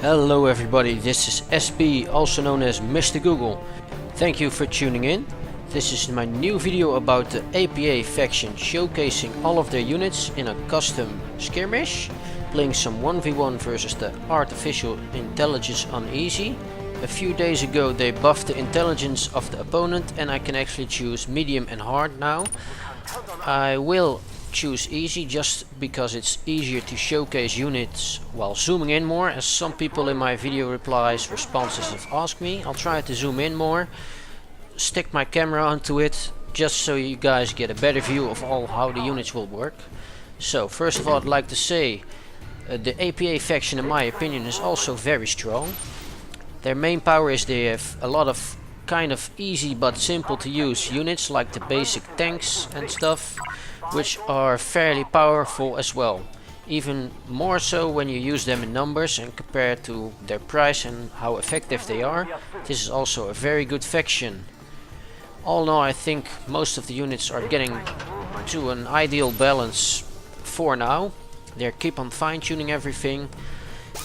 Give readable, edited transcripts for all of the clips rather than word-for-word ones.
Hello everybody, this is SB, also known as Mr. Google. Thank you for tuning in. This is my new video about the APA faction, showcasing all of their units in a custom skirmish, playing some 1v1 versus the artificial intelligence on easy. A few days ago they buffed the intelligence of the opponent and I can actually choose medium and hard now. I will choose easy just because it's easier to showcase units while zooming in more, as some people in my video responses have asked me. I'll try to zoom in more, stick my camera onto it, just so you guys get a better view of how the units will work. So first of all, I'd like to say the APA faction, in my opinion, is also very strong. Their main power is they have a lot of kind of easy but simple to use units like the basic tanks and stuff, which are fairly powerful as well, even more so when you use them in numbers and compare to their price and how effective they are. This is also a very good faction. All in all, I think most of the units are getting to an ideal balance for now. They keep on fine-tuning everything,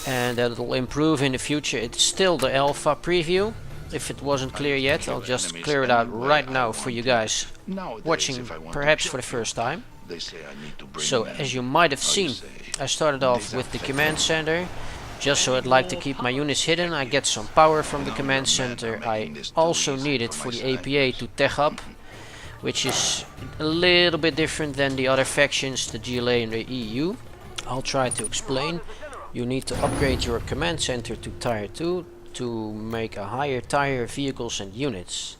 and that will improve in the future. It's still the alpha preview. If it wasn't clear yet, I'll just clear it out right now for you guys watching perhaps for the first time. So as you might have seen, I started off with the command center, just so I'd like to keep my units hidden. I get some power from the command center. I also need it for the APA to tech up, which is a little bit different than the other factions, the GLA and the EU. I'll try to explain. You need to upgrade your command center to tier 2 to make a higher tier vehicles and units.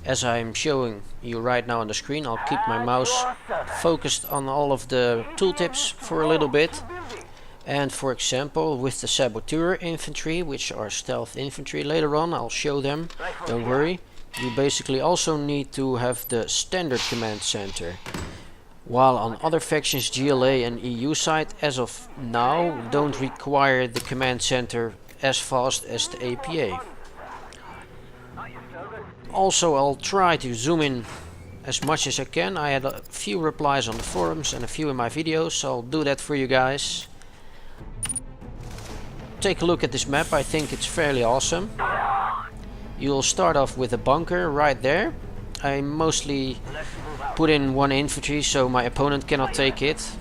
As I'm showing you right now on the screen, I'll keep my mouse focused on all of the tooltips for a little bit. And for example, with the saboteur infantry, which are stealth infantry, later on I'll show them, don't worry. You basically also need to have the standard command center. While on other factions, GLA and EU side, as of now, don't require the command center as fast as the APA. Also, I'll try to zoom in as much as I can. I had a few replies on the forums and a few in my videos, so I'll do that for you guys. Take a look at this map. I think it's fairly awesome. You'll start off with a bunker right there. I mostly put in one infantry so my opponent cannot take it.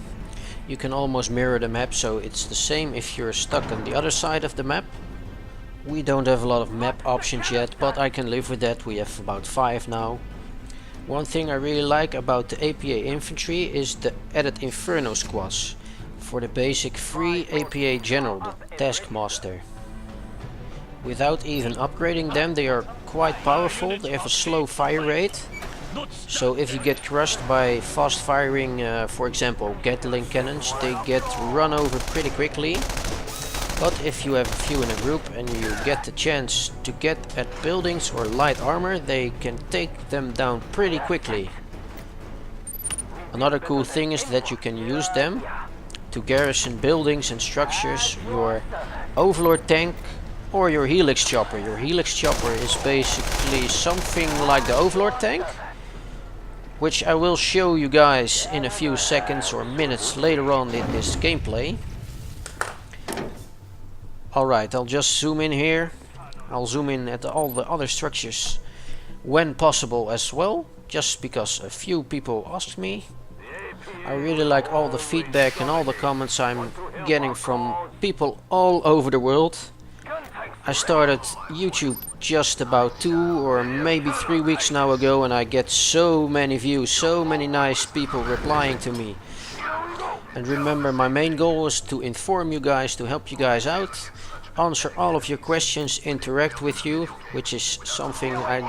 You can almost mirror the map, so it's the same if you're stuck on the other side of the map. We don't have a lot of map options yet, but I can live with that. We have about 5 now. One thing I really like about the APA infantry is the added Inferno squads for the basic free APA general, the taskmaster. Without even upgrading them, they are quite powerful. They have a slow fire rate. So if you get crushed by fast firing, for example, Gatling cannons, they get run over pretty quickly. But if you have a few in a group and you get the chance to get at buildings or light armor, they can take them down pretty quickly. Another cool thing is that you can use them to garrison buildings and structures, your Overlord tank or your Helix chopper. Your Helix chopper is basically something like the Overlord tank, which I will show you guys in a few seconds or minutes later on in this gameplay. Alright, I'll just zoom in here. I'll zoom in at all the other structures when possible as well, just because a few people asked me. I really like all the feedback and all the comments I'm getting from people all over the world. I started YouTube just about 2 or maybe 3 weeks now ago, and I get so many views, so many nice people replying to me. And remember, my main goal is to inform you guys, to help you guys out, answer all of your questions, interact with you, which is something I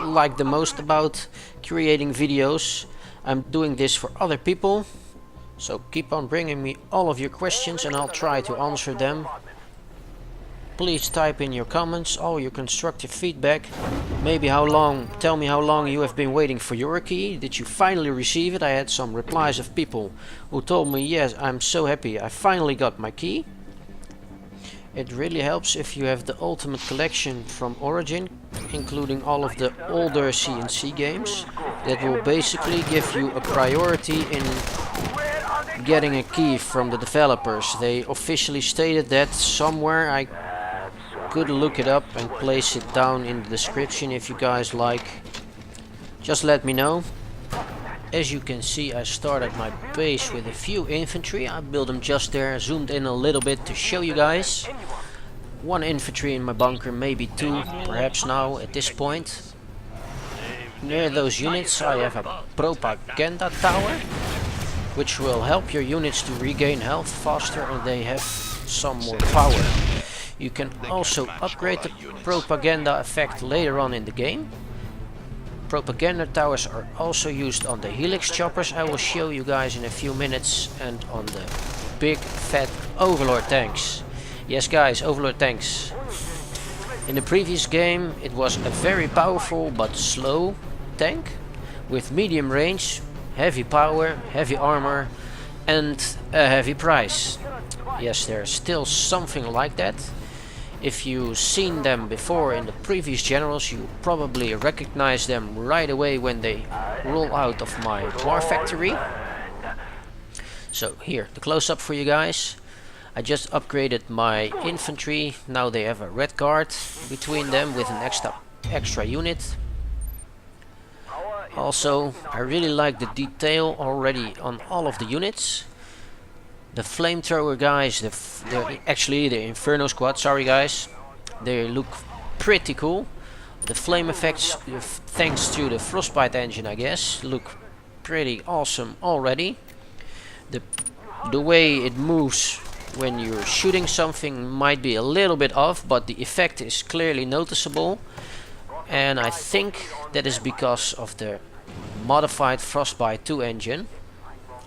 like the most about creating videos. I'm doing this for other people, so keep on bringing me all of your questions and I'll try to answer them. Please type in your comments, all your constructive feedback. Maybe tell me how long you have been waiting for your key. Did you finally receive it? I had some replies of people who told me, yes, I'm so happy, I finally got my key. It really helps if you have the ultimate collection from Origin, including all of the older CNC games. That will basically give you a priority in getting a key from the developers. They officially stated that somewhere, I could look it up and place it down in the description if you guys like. Just let me know. As you can see, I started my base with a few infantry. I built them just there, zoomed in a little bit to show you guys. One infantry in my bunker, maybe two, perhaps now at this point. Near those units I have a propaganda tower, which will help your units to regain health faster and they have some more power. You can also upgrade the propaganda effect later on in the game. Propaganda towers are also used on the Helix choppers, I will show you guys in a few minutes, and on the big fat Overlord tanks. Yes guys, Overlord tanks. In the previous game it was a very powerful but slow tank with medium range, heavy power, heavy armor and a heavy price. Yes, there's still something like that. If you've seen them before in the previous generals, you probably recognize them right away when they roll out of my war factory. So here, the close-up for you guys. I just upgraded my infantry. Now they have a red guard between them with an extra unit. Also, I really like the detail already on all of the units. The flamethrower guys, actually the Inferno squad, sorry guys, they look pretty cool. The flame effects, thanks to the frostbite engine I guess, look pretty awesome already. The way it moves when you're shooting something might be a little bit off, but the effect is clearly noticeable. And I think that is because of the modified Frostbite 2 engine,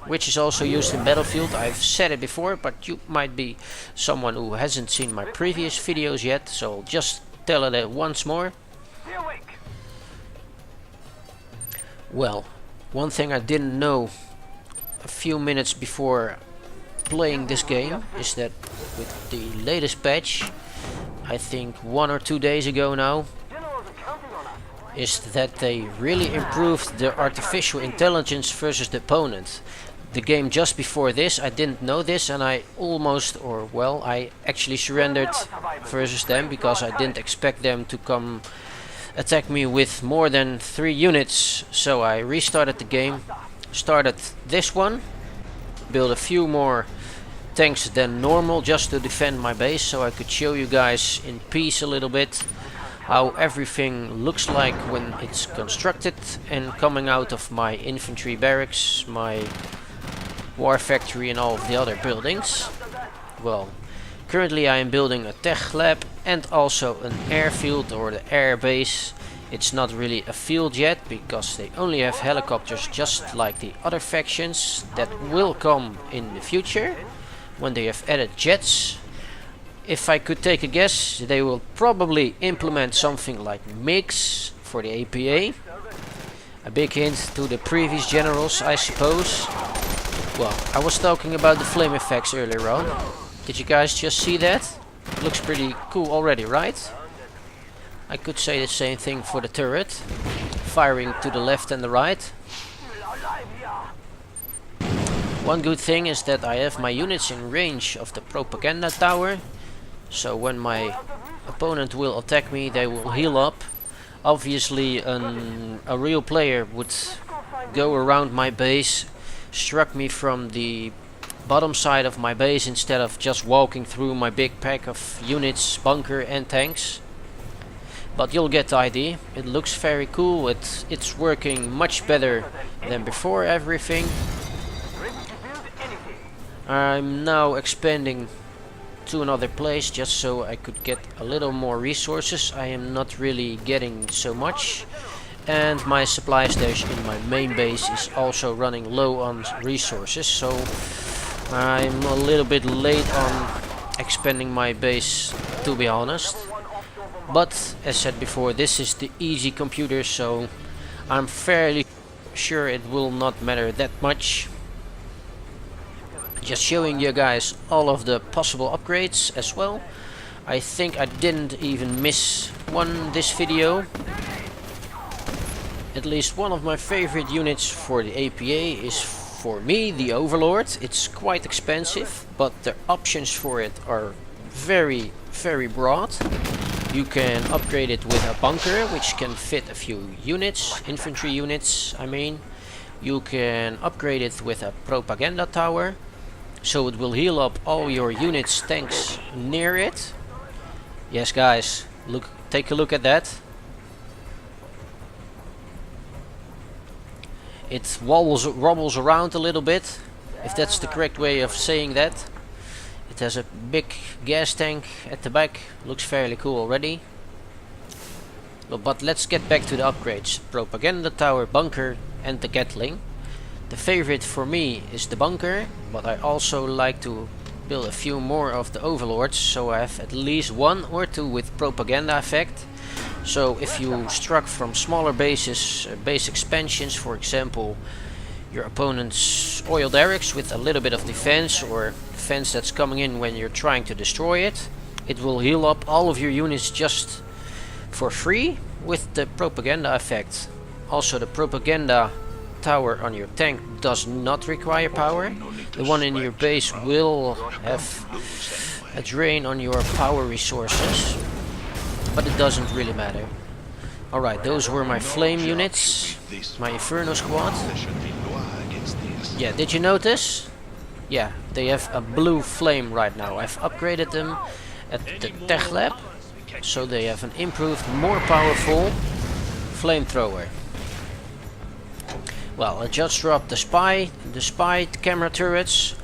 which is also used in Battlefield. I've said it before, but you might be someone who hasn't seen my previous videos yet, so I'll just tell it once more. Well, one thing I didn't know a few minutes before playing this game is that with the latest patch, I think 1 or 2 days ago now, is that they really improved the artificial intelligence versus the opponent. The game just before this, I didn't know this, and I I actually surrendered versus them because I didn't expect them to come attack me with more than 3 units. So I restarted the game, started this one, built a few more tanks than normal just to defend my base, so I could show you guys in peace a little bit how everything looks like when it's constructed and coming out of my infantry barracks, my war factory and all of the other buildings. Well, currently I am building a tech lab and also an airfield or the air base. It's not really a field yet because they only have helicopters, just like the other factions that will come in the future when they have added jets. If I could take a guess, they will probably implement something like MiGs for the APA. A big hint to the previous generals, I suppose. Well, I was talking about the flame effects earlier on. Did you guys just see that? Looks pretty cool already, right? I could say the same thing for the turret, firing to the left and the right. One good thing is that I have my units in range of the propaganda tower. So when my opponent will attack me, they will heal up. Obviously a real player would go around my base, struck me from the bottom side of my base instead of just walking through my big pack of units, bunker and tanks. But you'll get the idea. It looks very cool. It's working much better than before everything. I'm now expanding to another place just so I could get a little more resources. I am not really getting so much, and my supply station in my main base is also running low on resources, so I'm a little bit late on expanding my base, to be honest. But as said before, this is the easy computer, so I'm fairly sure it will not matter that much. Just showing you guys all of the possible upgrades as well. I think I didn't even miss one this video. At least one of my favorite units for the APA is for me the Overlord. It's quite expensive, but the options for it are very broad. You can upgrade it with a bunker, which can fit a few units, infantry units I mean. You can upgrade it with a propaganda tower, so it will heal up all your units, tanks near it. Yes guys, look, take a look at that. It wobbles around a little bit, if that's the correct way of saying that. It has a big gas tank at the back, looks fairly cool already. But let's get back to the upgrades. Propaganda tower, bunker and the Gatling. The favorite for me is the bunker, but I also like to build a few more of the overlords, so I have at least one or two with propaganda effect. So if you struck from smaller bases, base expansions, for example, your opponent's oil derricks with a little bit of defense, or defense that's coming in when you're trying to destroy it, it will heal up all of your units just for free with the propaganda effect. Also, the propaganda tower on your tank does not require power. The one in your base will have a drain on your power resources, but it doesn't really matter. Alright, those were my flame units, my Inferno squad. Yeah, did you notice? Yeah, they have a blue flame right now. I've upgraded them at the tech lab, so they have an improved, more powerful flamethrower. Well, I just dropped the spy camera turrets.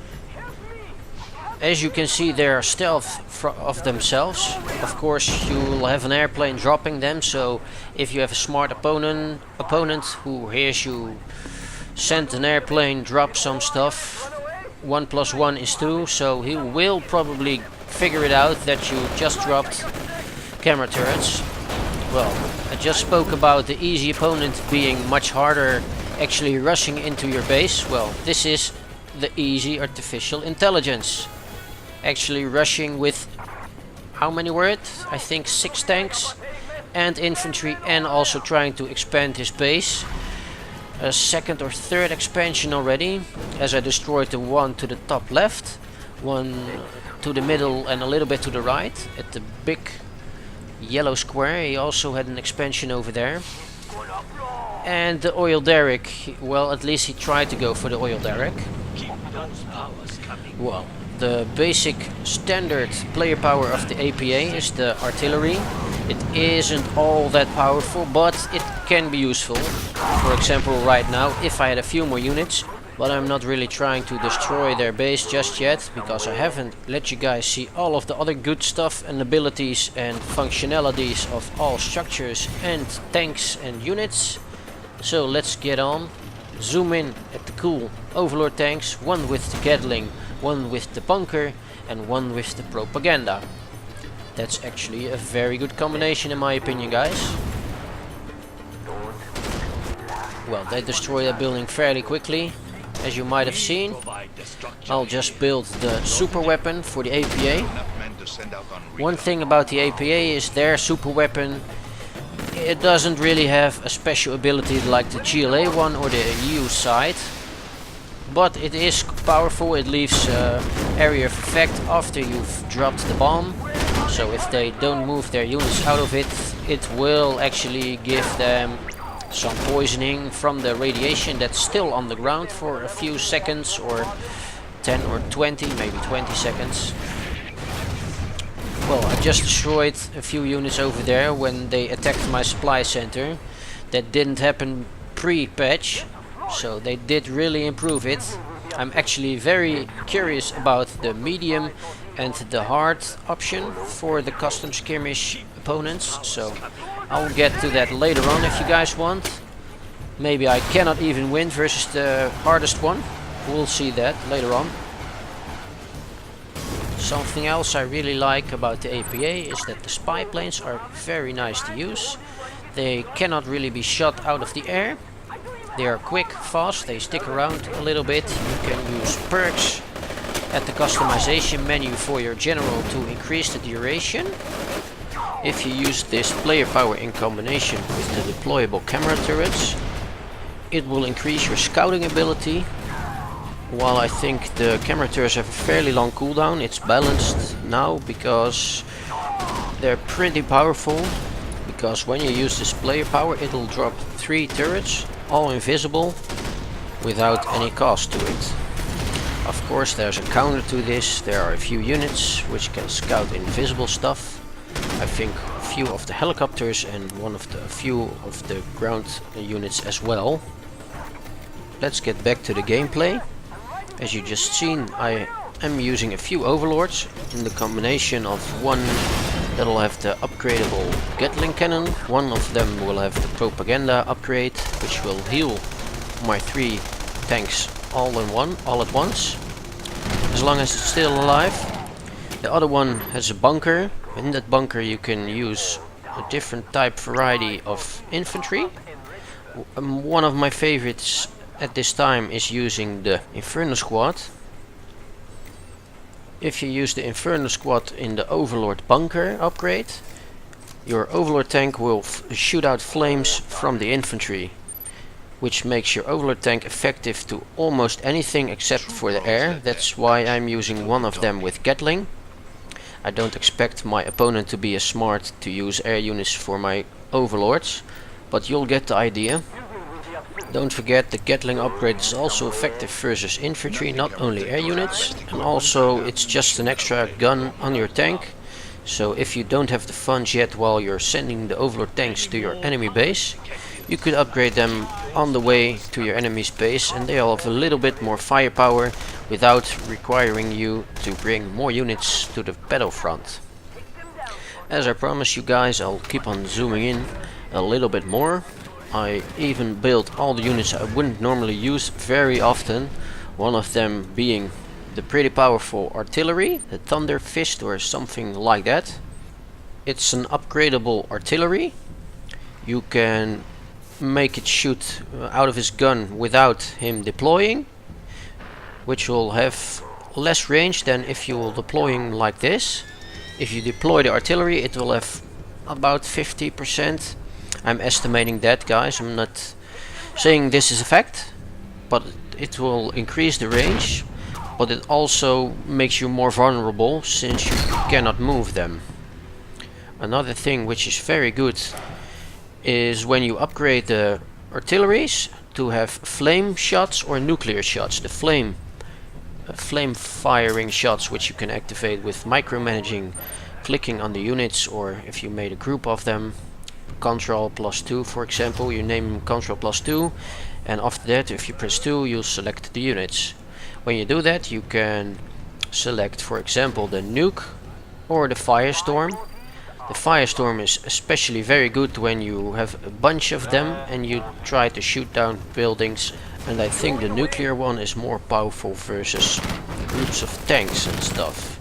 As you can see, they are stealth of themselves. Of course, you'll have an airplane dropping them, so if you have a smart opponent who hears you send an airplane, drop some stuff, 1 + 1 is 2, so he will probably figure it out that you just dropped camera turrets. Well, I just spoke about the easy opponent being much harder actually rushing into your base. Well, this is the easy artificial intelligence. Actually rushing with, how many were it? I think 6 tanks and infantry, and also trying to expand his base. A second or third expansion already, as I destroyed the one to the top left, one to the middle and a little bit to the right at the big yellow square. He also had an expansion over there. And the oil derrick, well, at least he tried to go for the oil derrick. Well, the basic standard player power of the APA is the artillery. It isn't all that powerful, but it can be useful. For example, right now, if I had a few more units, but I'm not really trying to destroy their base just yet, because I haven't let you guys see all of the other good stuff and abilities and functionalities of all structures and tanks and units. So let's get on. Zoom in at the cool overlord tanks, one with the Gatling, one with the bunker and one with the propaganda. That's actually a very good combination in my opinion, guys. Well, they destroy that building fairly quickly, as you might have seen. I'll just build the super weapon for the APA. One thing about the APA is their super weapon, it doesn't really have a special ability like the GLA one or the EU side, but it is powerful. It leaves area of effect after you've dropped the bomb, so if they don't move their units out of it, it will actually give them some poisoning from the radiation that's still on the ground for a few seconds, or 10 or 20, maybe 20 seconds. Well, I just destroyed a few units over there when they attacked my supply center. That didn't happen pre-patch, so they did really improve it. I'm actually very curious about the medium and the hard option for the custom skirmish opponents, so I'll get to that later on if you guys want. Maybe I cannot even win versus the hardest one. We'll see that later on. Something else I really like about the APA is that the spy planes are very nice to use. They cannot really be shot out of the air. They are quick, fast, they stick around a little bit. You can use perks at the customization menu for your general to increase the duration. If you use this player power in combination with the deployable camera turrets, it will increase your scouting ability. While I think the camera turrets have a fairly long cooldown, it's balanced now because They're pretty powerful, because when you use this player power it'll drop 3 turrets, all invisible, without any cost to it. Of course there's a counter to this. There are a few units which can scout invisible stuff. I think a few of the helicopters and a few of the ground units as well. Let's get back to the gameplay. As you just seen, I am using a few overlords in the combination of one that'll have the upgradable Gatling cannon, one of them will have the propaganda upgrade, which will heal my 3 tanks all at once, as long as it's still alive. The other one has a bunker. In that bunker you can use a different type variety of infantry. One of my favorites at this time is using the Inferno Squad. If you use the Inferno Squad in the Overlord bunker upgrade, your Overlord tank will shoot out flames from the infantry, which makes your Overlord tank effective to almost anything except for the air. That's why I'm using one of them with Gatling. I don't expect my opponent to be as smart to use air units for my Overlords, but you'll get the idea. Don't forget, the Gatling upgrade is also effective versus infantry, not only air units, and also it's just an extra gun on your tank. So if you don't have the funds yet while you're sending the Overlord tanks to your enemy base, you could upgrade them on the way to your enemy's base, and they'll have a little bit more firepower without requiring you to bring more units to the battlefront. As I promised you guys, I'll keep on zooming in a little bit more. I even built all the units I wouldn't normally use very often, one of them being the pretty powerful artillery, the Thunder Fist or something like that. It's an upgradable artillery. You can make it shoot out of his gun without him deploying, which will have less range than if you will deploying like this. If you deploy the artillery it will have about 50%. I'm estimating that, guys. I'm not saying this is a fact, but it will increase the range, but it also makes you more vulnerable since you cannot move them. Another thing which is very good is when you upgrade the artilleries to have flame shots or nuclear shots. The flame firing shots, which you can activate with micromanaging, clicking on the units, or if you made a group of them, Control +2 for example, you name them Control +2, and after that if you press 2 you'll select the units. When you do that you can select, for example, the nuke or the firestorm. The firestorm is especially very good when you have a bunch of them and you try to shoot down buildings, and I think the nuclear one is more powerful versus groups of tanks and stuff.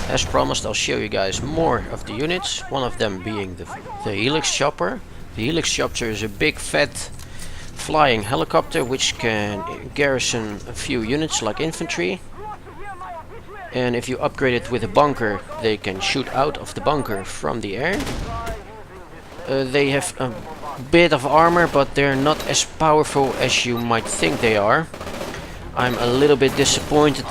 As promised, I'll show you guys more of the units, one of them being the Helix chopper. The Helix chopper is a big fat flying helicopter which can garrison a few units like infantry. And if you upgrade it with a bunker, they can shoot out of the bunker from the air. They have a bit of armor, but they're not as powerful as you might think they are. I'm a little bit disappointed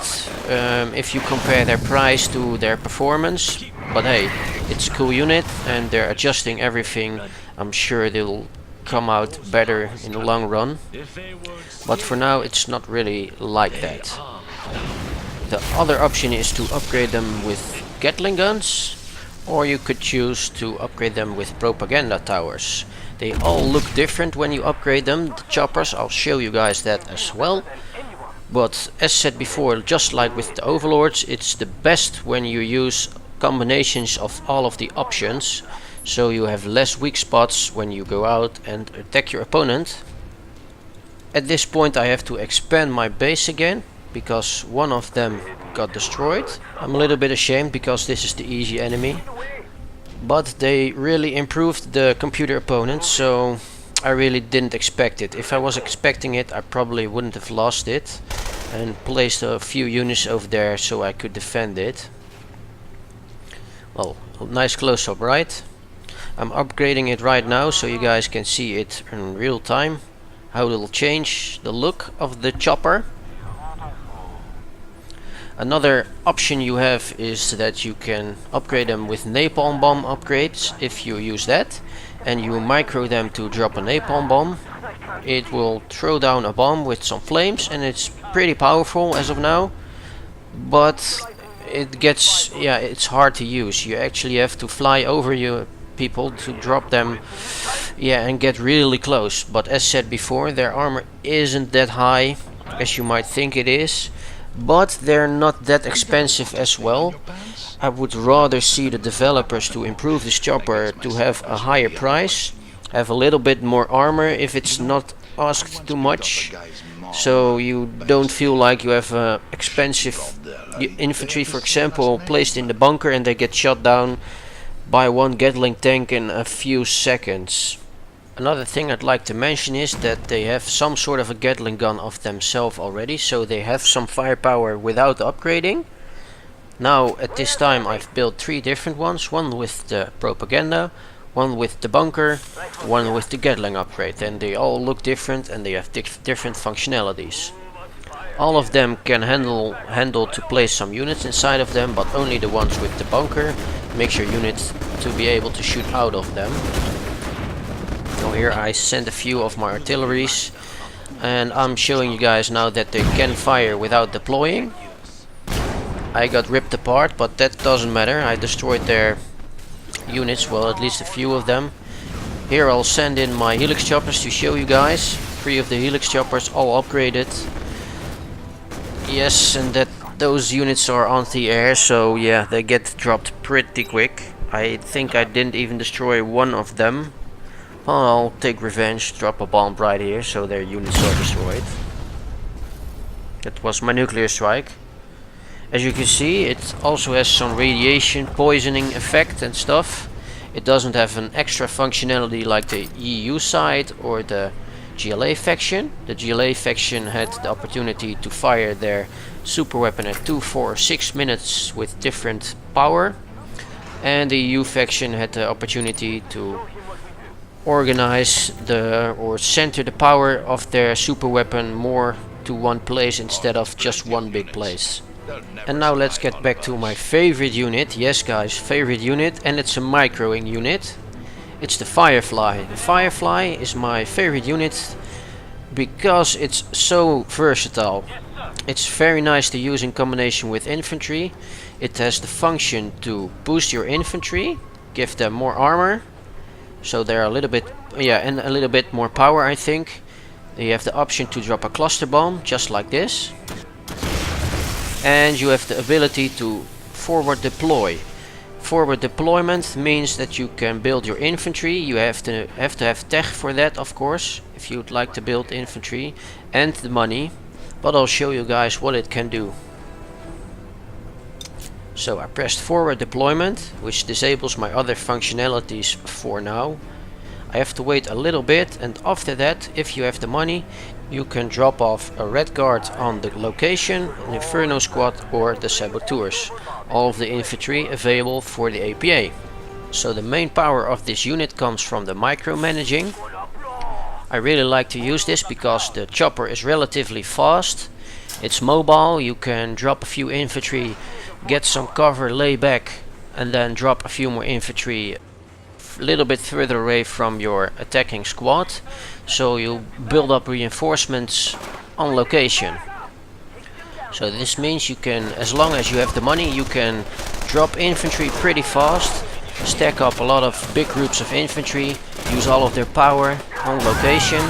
if you compare their price to their performance, but hey, it's a cool unit and they're adjusting everything. I'm sure they'll come out better in the long run, but for now it's not really like that. The other option is to upgrade them with Gatling guns, or you could choose to upgrade them with propaganda towers. They all look different when you upgrade them. The choppers, I'll show you guys that as well. But as said before, just like with the overlords, it's the best when you use combinations of all of the options, so you have less weak spots when you go out and attack your opponent. At this point I have to expand my base again, because one of them got destroyed. I'm a little bit ashamed because this is the easy enemy, but they really improved the computer opponent, so I really didn't expect it. If I was expecting it, I probably wouldn't have lost it and placed a few units over there so I could defend it. Well, nice close-up, right? I'm upgrading it right now so you guys can see it in real time, how it'll change the look of the chopper. Another option you have is that you can upgrade them with napalm bomb upgrades. If you use that and you micro them to drop a napalm bomb, it will throw down a bomb with some flames, and it's pretty powerful as of now, but it's hard to use. You actually have to fly over your people to drop them, and get really close. But as said before, their armor isn't that high as you might think it is, but they're not that expensive as well. I would rather see the developers to improve this chopper to have a higher price, have a little bit more armor if it's not asked too much, so you don't feel like you have expensive infantry, for example, placed in the bunker and they get shot down by one Gatling tank in a few seconds. Another thing I'd like to mention is that they have some sort of a Gatling gun of themselves already, so they have some firepower without upgrading. Now at this time I've built 3 different ones, one with the propaganda, one with the bunker, one with the Gatling upgrade, and they all look different and they have different functionalities. All of them can handle to place some units inside of them, but only the ones with the bunker makes your units to be able to shoot out of them. So here I sent a few of my artilleries, and I'm showing you guys now that they can fire without deploying. I got ripped apart, but that doesn't matter. I destroyed their units, well, at least a few of them. Here I'll send in my Helix choppers to show you guys. 3 of the Helix choppers all upgraded. Yes, and those units are anti-air, so yeah, they get dropped pretty quick. I think I didn't even destroy one of them. Well, I'll take revenge, drop a bomb right here, so their units are destroyed. That was my nuclear strike. As you can see, it also has some radiation poisoning effect and stuff. It doesn't have an extra functionality like the EU side or the GLA faction. The GLA faction had the opportunity to fire their super weapon at 2, 4, 6 minutes with different power, and the EU faction had the opportunity to organize or center the power of their super weapon more to one place instead of just one big place. And now let's get back to my favorite unit. Yes guys, favorite unit, and it's a microing unit. It's the Firefly. The Firefly is my favorite unit because it's so versatile. It's very nice to use in combination with infantry. It has the function to boost your infantry, give them more armor, so they're a little bit, and a little bit more power, I think. You have the option to drop a cluster bomb, just like this. And you have the ability to forward deploy. Forward deployment means that you can build your infantry. You have to have tech for that, of course, if you'd like to build infantry, and the money. But I'll show you guys what it can do. So I pressed forward deployment, which disables my other functionalities for now. I have to wait a little bit, and after that, if you have the money, you can drop off a red guard on the location, an Inferno squad, or the saboteurs. All of the infantry available for the APA. So the main power of this unit comes from the micromanaging. I really like to use this because the chopper is relatively fast. It's mobile, you can drop a few infantry, get some cover, lay back, and then drop a few more infantry a little bit further away from your attacking squad, so you build up reinforcements on location. So this means you can, as long as you have the money, you can drop infantry pretty fast, stack up a lot of big groups of infantry, use all of their power on location.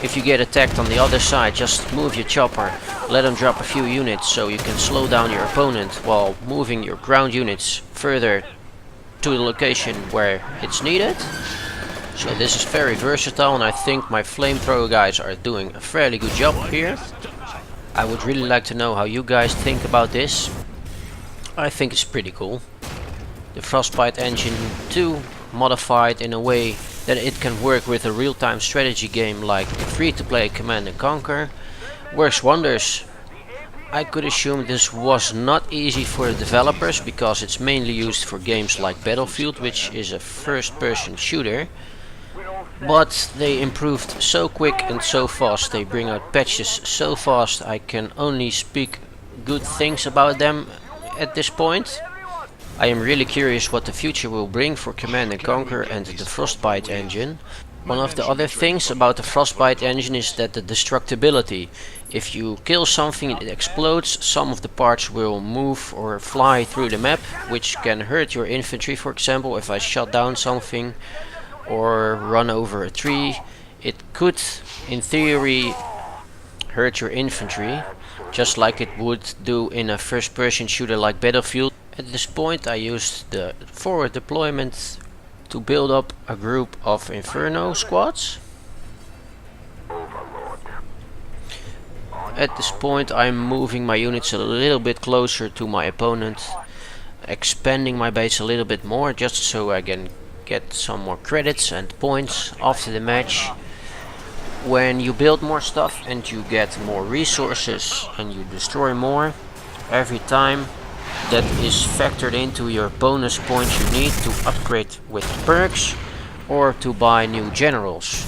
If you get attacked on the other side, just move your chopper, let them drop a few units so you can slow down your opponent while moving your ground units further to the location where it's needed. So this is very versatile, and I think my flamethrower guys are doing a fairly good job here. I would really like to know how you guys think about this. I think it's pretty cool. The Frostbite engine 2 modified in a way that it can work with a real-time strategy game like the free-to-play Command & Conquer. Works wonders. I could assume this was not easy for the developers because it's mainly used for games like Battlefield, which is a first-person shooter. But they improved so quick and so fast. They bring out patches so fast. I can only speak good things about them at this point. I am really curious what the future will bring for Command and Conquer and the Frostbite engine. One of the other things about the Frostbite engine is that the destructibility. If you kill something, it explodes, some of the parts will move or fly through the map, which can hurt your infantry. For example, if I shut down something or run over a tree, it could, in theory, hurt your infantry, just like it would do in a first-person shooter like Battlefield. At this point I used the forward deployment to build up a group of Inferno squads. At this point I'm moving my units a little bit closer to my opponent, expanding my base a little bit more just so I can get some more credits and points after the match. When you build more stuff and you get more resources and you destroy more, every time that is factored into your bonus points you need to upgrade with perks or to buy new generals.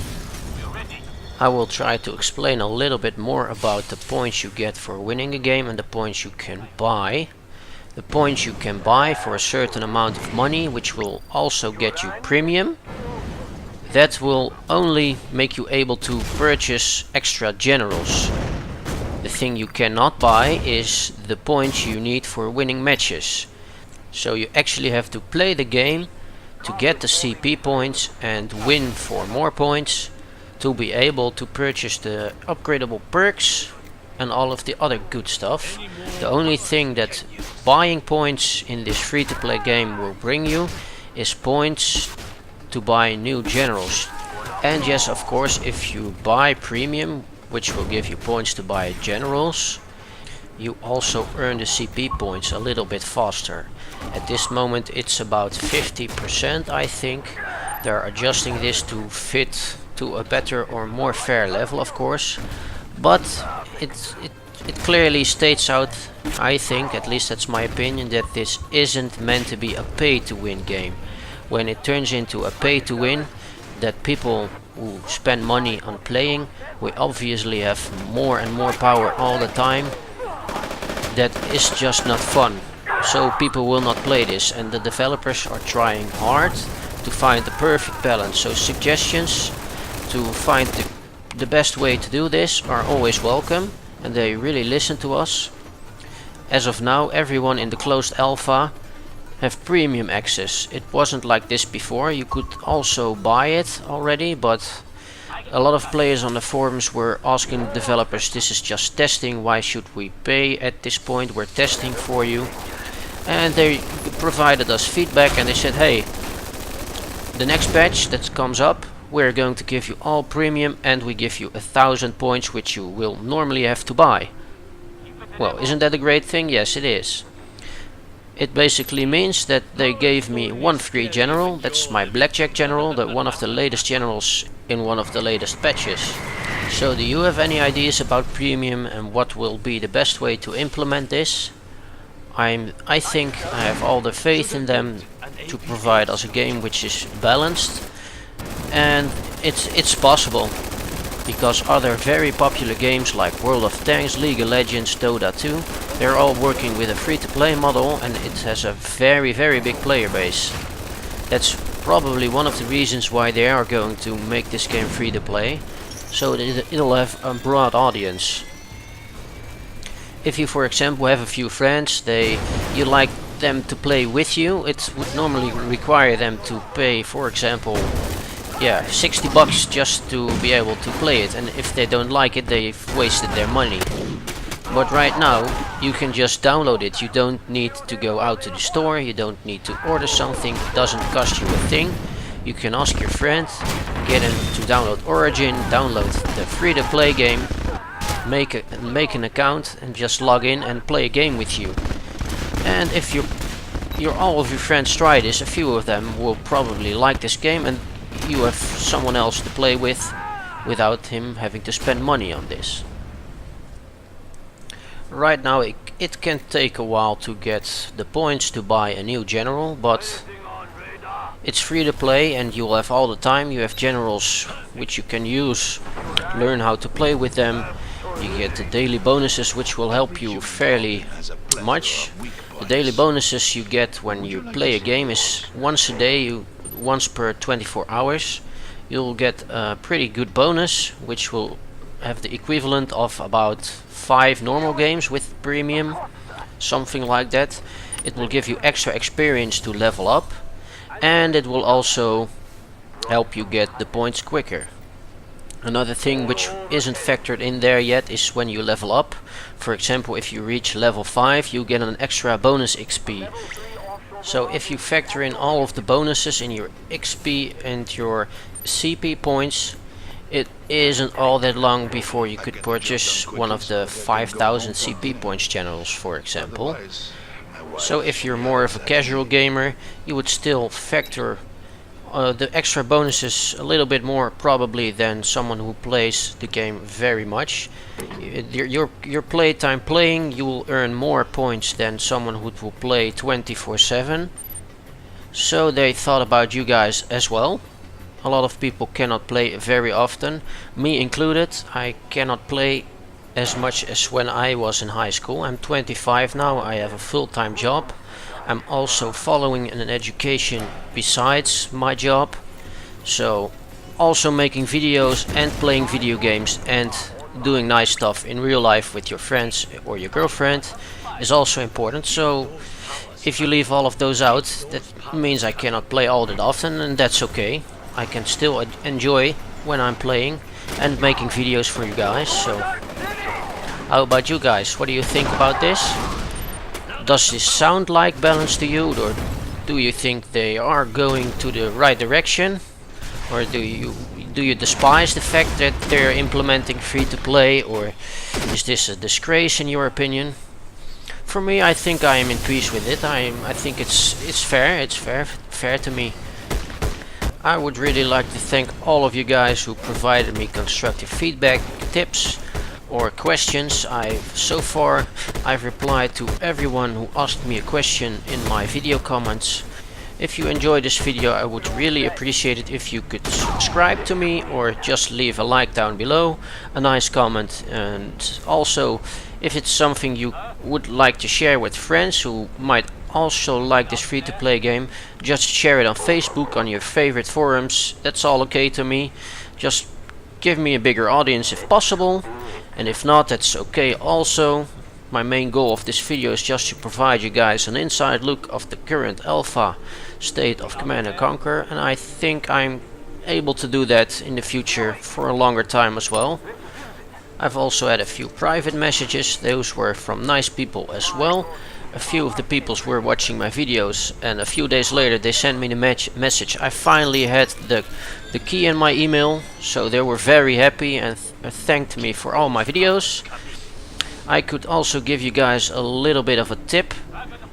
I will try to explain a little bit more about the points you get for winning a game and the points you can buy. The points you can buy for a certain amount of money, which will also get you premium. That will only make you able to purchase extra generals. The thing you cannot buy is the points you need for winning matches. So you actually have to play the game to get the CP points and win for more points to be able to purchase the upgradable perks and all of the other good stuff. The only thing that buying points in this free-to-play game will bring you is points to buy new generals. And yes, of course, if you buy premium, which will give you points to buy generals, you also earn the CP points a little bit faster. At this moment it's about 50%, I think. They're adjusting this to fit to a better or more fair level, of course, but it clearly states out, I think, at least that's my opinion, that this isn't meant to be a pay to win game. When it turns into a pay to win, that people who spend money on playing will obviously have more and more power all the time. That is just not fun, so people will not play this, and the developers are trying hard to find the perfect balance. So suggestions to find the best way to do this are always welcome, and they really listen to us. As of now, everyone in the closed alpha have premium access. It wasn't like this before. You could also buy it already, but a lot of players on the forums were asking the developers, this is just testing, why should we pay at this point, we're testing for you. And they provided us feedback and they said, hey, the next patch that comes up, we're going to give you all premium and we give you 1000 points, which you will normally have to buy. Well, isn't that a great thing? Yes, it is. It basically means that they gave me one free general. That's my Blackjack general, one of the latest generals in one of the latest patches. So do you have any ideas about premium and what will be the best way to implement this? I think I have all the faith in them to provide us a game which is balanced, and it's possible, because other very popular games like World of Tanks, League of Legends, Dota 2, they're all working with a free-to-play model and it has a very big player base. That's probably one of the reasons why they are going to make this game free-to-play, so that it'll have a broad audience. If you, for example, have a few friends, you like them to play with you, it would normally require them to pay, for example, yeah, 60 bucks just to be able to play it, and if they don't like it, they've wasted their money. But right now you can just download it. You don't need to go out to the store, you don't need to order something, it doesn't cost you a thing. You can ask your friend, get him to download Origin, download the free-to-play game, make an account and just log in and play a game with you. And if all of your friends try this, a few of them will probably like this game, and you have someone else to play with without him having to spend money on this. Right now it can take a while to get the points to buy a new general, but it's free to play and you will have all the time. You have generals which you can use, learn how to play with them, You get the daily bonuses, which will help you fairly much. The daily bonuses you get when you play a game is once a day, once per 24 hours. You'll get a pretty good bonus, which will have the equivalent of about 5 normal games with premium, something like that. It will give you extra experience to level up, and it will also help you get the points quicker. Another thing which isn't factored in there yet is when you level up. For example, if you reach level 5, you get an extra bonus XP. So if you factor in all of the bonuses in your XP and your CP points, it isn't all that long before you could purchase one of the 5000 CP points channels, for example. So if you're more of a casual gamer, you would still factor the extra bonuses a little bit more probably than someone who plays the game very much. Your playtime playing, you will earn more points than someone who will play 24/7. So they thought about you guys as well. A lot of people cannot play very often, me included. I cannot play as much as when I was in high school. I'm 25 now, I have a full-time job. I'm also following an education besides my job, so also making videos and playing video games and doing nice stuff in real life with your friends or your girlfriend is also important. So if you leave all of those out, that means I cannot play all that often, and that's okay. I can still enjoy when I'm playing and making videos for you guys. So how about you guys? What do you think about this? Does this sound like balance to you, or do you think they are going to the right direction? Or do you despise the fact that they're implementing free to play, or is this a disgrace in your opinion? For me, I think I am in peace with it. I think it's fair. It's fair to me. I would really like to thank all of you guys who provided me constructive feedback, tips, or questions. So far I've replied to everyone who asked me a question in my video comments. If you enjoyed this video, I would really appreciate it if you could subscribe to me or just leave a like down below, a nice comment, and also if it's something you would like to share with friends who might also like this free to play game, just share it on Facebook, on your favorite forums. That's all okay to me. Just give me a bigger audience if possible, and if not, that's okay also. My main goal of this video is just to provide you guys an inside look of the current alpha state of Command & Conquer, and I think I'm able to do that in the future for a longer time as well. I've also had a few private messages. Those were from nice people as well. A few of the peoples were watching my videos, and a few days later they sent me the message. I finally had the key in my email, so they were very happy and thanked me for all my videos. I could also give you guys a little bit of a tip.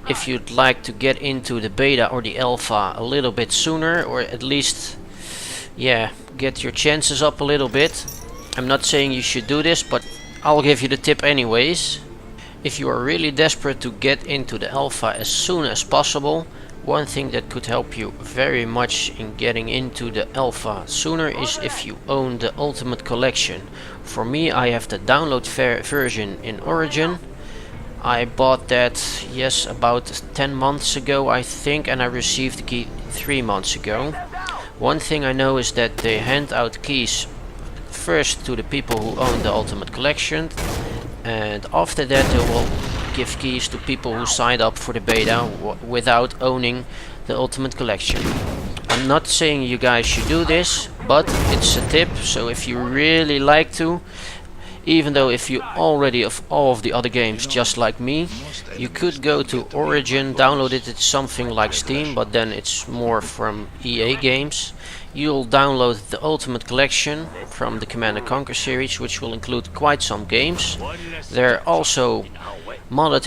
If you'd like to get into the beta or the alpha a little bit sooner, or at least, yeah, get your chances up a little bit. I'm not saying you should do this, but I'll give you the tip anyways. If you are really desperate to get into the alpha as soon as possible, one thing that could help you very much in getting into the alpha sooner is if you own the Ultimate Collection. For me, I have the download version in Origin. I bought that, yes, about 10 months ago I think, and I received the key 3 months ago. One thing I know is that they hand out keys first to the people who own the Ultimate Collection, and after that they will give keys to people who signed up for the beta without owning the Ultimate Collection. I'm not saying you guys should do this, but it's a tip. So if you really like to, even though if you already have all of the other games just like me, you could go to Origin, download it. It's something like Steam, but then it's more from EA games. You'll download the Ultimate Collection from the Command & Conquer series, which will include quite some games. They're also modded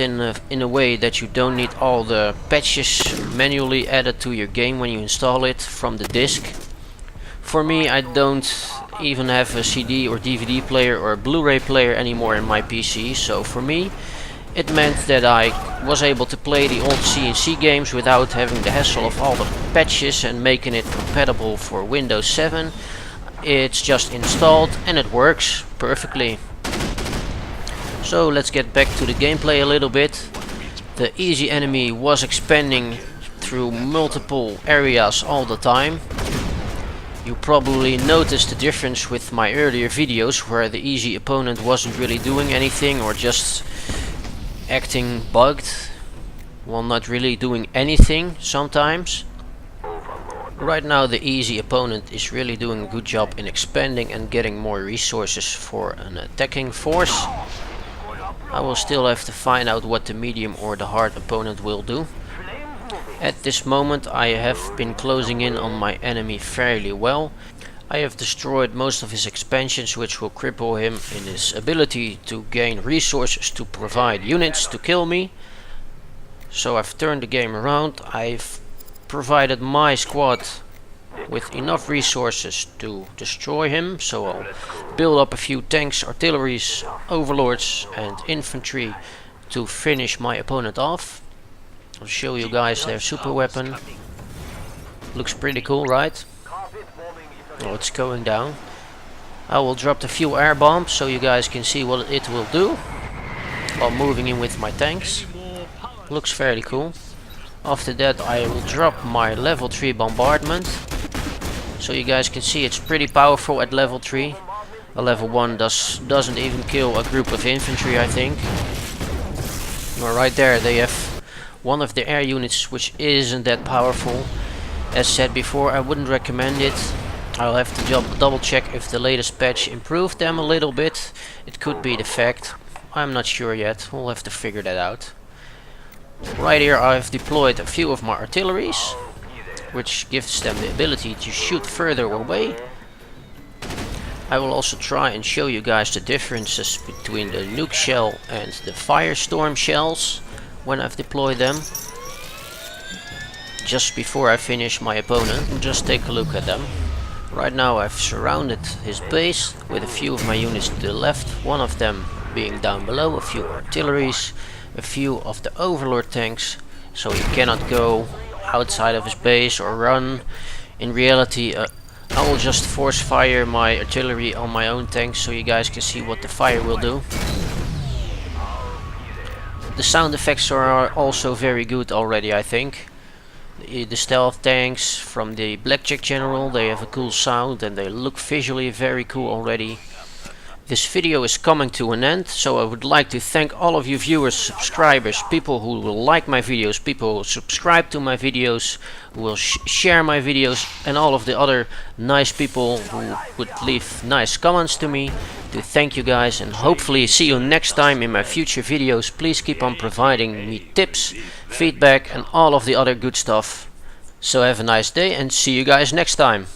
in a way that you don't need all the patches manually added to your game when you install it from the disc. For me, I don't even have a CD or DVD player or a Blu-ray player anymore in my PC, so for me it meant that I was able to play the old CNC games without having the hassle of all the patches and making it compatible for Windows 7. It's just installed and it works perfectly. So let's get back to the gameplay a little bit. The easy enemy was expanding through multiple areas all the time. You probably noticed the difference with my earlier videos where the easy opponent wasn't really doing anything or just acting bugged, while not really doing anything sometimes. Right now the easy opponent is really doing a good job in expanding and getting more resources for an attacking force. I will still have to find out what the medium or the hard opponent will do. At this moment I have been closing in on my enemy fairly well. I have destroyed most of his expansions, which will cripple him in his ability to gain resources to provide units to kill me. So I've turned the game around. I've provided my squad with enough resources to destroy him, so I'll build up a few tanks, artilleries, overlords and infantry to finish my opponent off. I'll show you guys their super weapon. Looks pretty cool, right? Oh, it's going down. I will drop a few air bombs so you guys can see what it will do while moving in with my tanks. Looks fairly cool. After that I will drop my level 3 bombardment so you guys can see it's pretty powerful at level 3. A level 1 doesn't even kill a group of infantry, I think. Well, right there they have one of the air units which isn't that powerful. As said before, I wouldn't recommend it. I'll have to double check if the latest patch improved them a little bit. It could be the fact. I'm not sure yet. We'll have to figure that out. Right here I've deployed a few of my artilleries, which gives them the ability to shoot further away. I will also try and show you guys the differences between the nuke shell and the firestorm shells when I've deployed them. Just before I finish my opponent, we'll just take a look at them. Right now I've surrounded his base with a few of my units to the left, one of them being down below, a few artilleries, a few of the overlord tanks, so he cannot go outside of his base or run. In reality I will just force fire my artillery on my own tanks so you guys can see what the fire will do. The sound effects are also very good already, I think. The stealth tanks from the Blackjack General, they have a cool sound and they look visually very cool already. This video is coming to an end, so I would like to thank all of you viewers, subscribers, people who will like my videos, people who subscribe to my videos, who will share my videos, and all of the other nice people who would leave nice comments to me. To thank you guys, and hopefully see you next time in my future videos. Please keep on providing me tips, feedback and all of the other good stuff. So have a nice day and see you guys next time.